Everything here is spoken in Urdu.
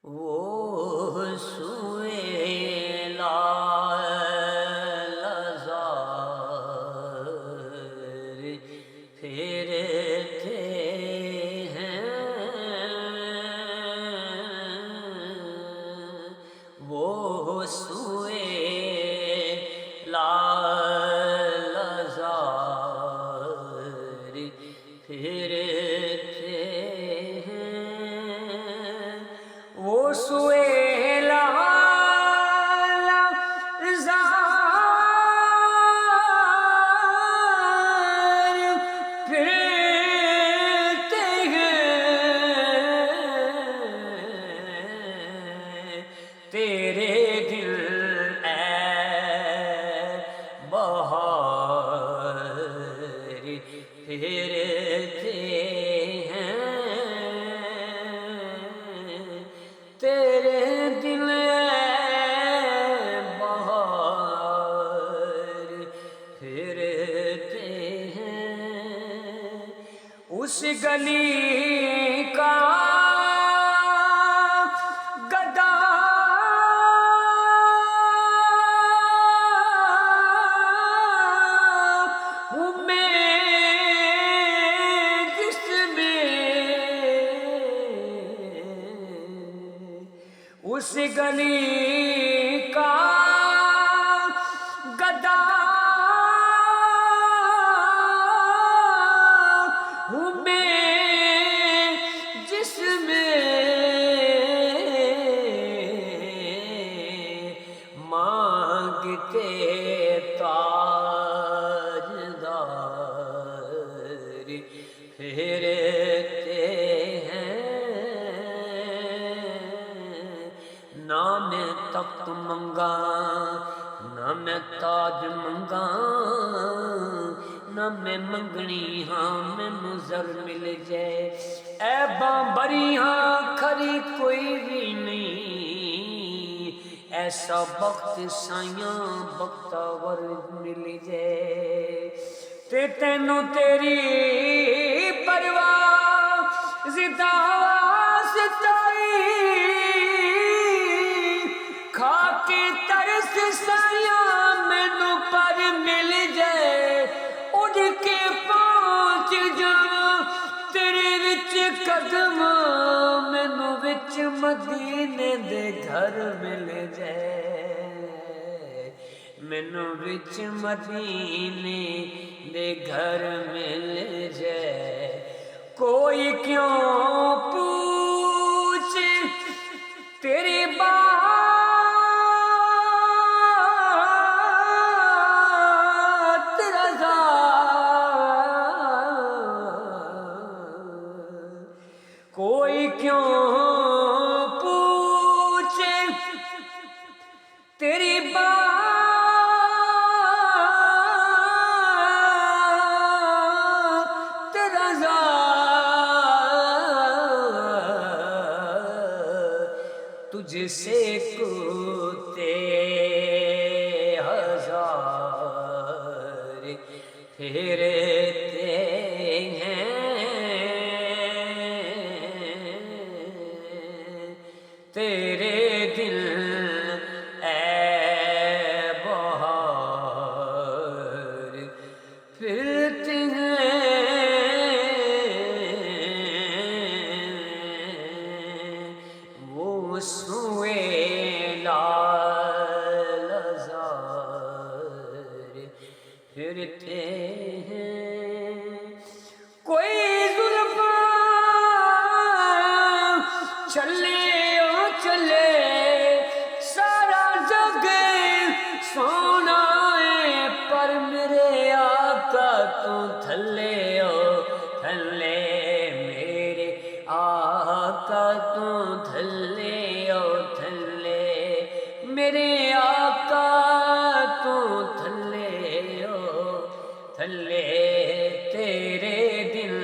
وہ سوئے لازار پھرتے ہیں، وہ سوئے لازار پھرتے ہیں، وہ سوئے لازار پھرتے ہیں، تیرے دل اے بہار پھرتے ہیں، تیرے دل بہار پھرتے ہیں، اس گلی کا گدا ہوں میں، جس میں اس گلی کا گدا ہوں میں، جس میں مانگتے تاجدار پھرتے ہیں، نہ میں تخت منگا نہ میں تاج منگا، نہ میں منگنی ہاں مینوں زر مل جائے، عیباں بری ہاں کھری کوئی بھی نہیں، ایسا بخت سائیاں بختور مل جائے، تے تینوں تیری پرواہ زدہ ستائی، کھا کے ترس سایاں مینوں پر مل جائے، اڑ کے پہنچ جاواں تیرے وچ قدم، مینوں وچ مدینے دے گھر مل جائے، مینوں وچ مدینے دے گھر مل جائے، کوئی کیوں پوچھ تیری بات رضا، کوئی کیوں پوچھے تیری بات رضا، تجھ سے کوتے ہزار پھرتے ہیں، تیرے دل اے بہار پھرتے ہیں، وہ سوئے لازار پھرتے ہیں، کوئی زلفاں چلے چلے سارا جگ سونا ہے، پر میرے آقا تو تھلے ہو تھلے، میرے آقا تو تھلے ہو تھلے، میرے آقا تو تھلے ہو تھلے، تیرے دل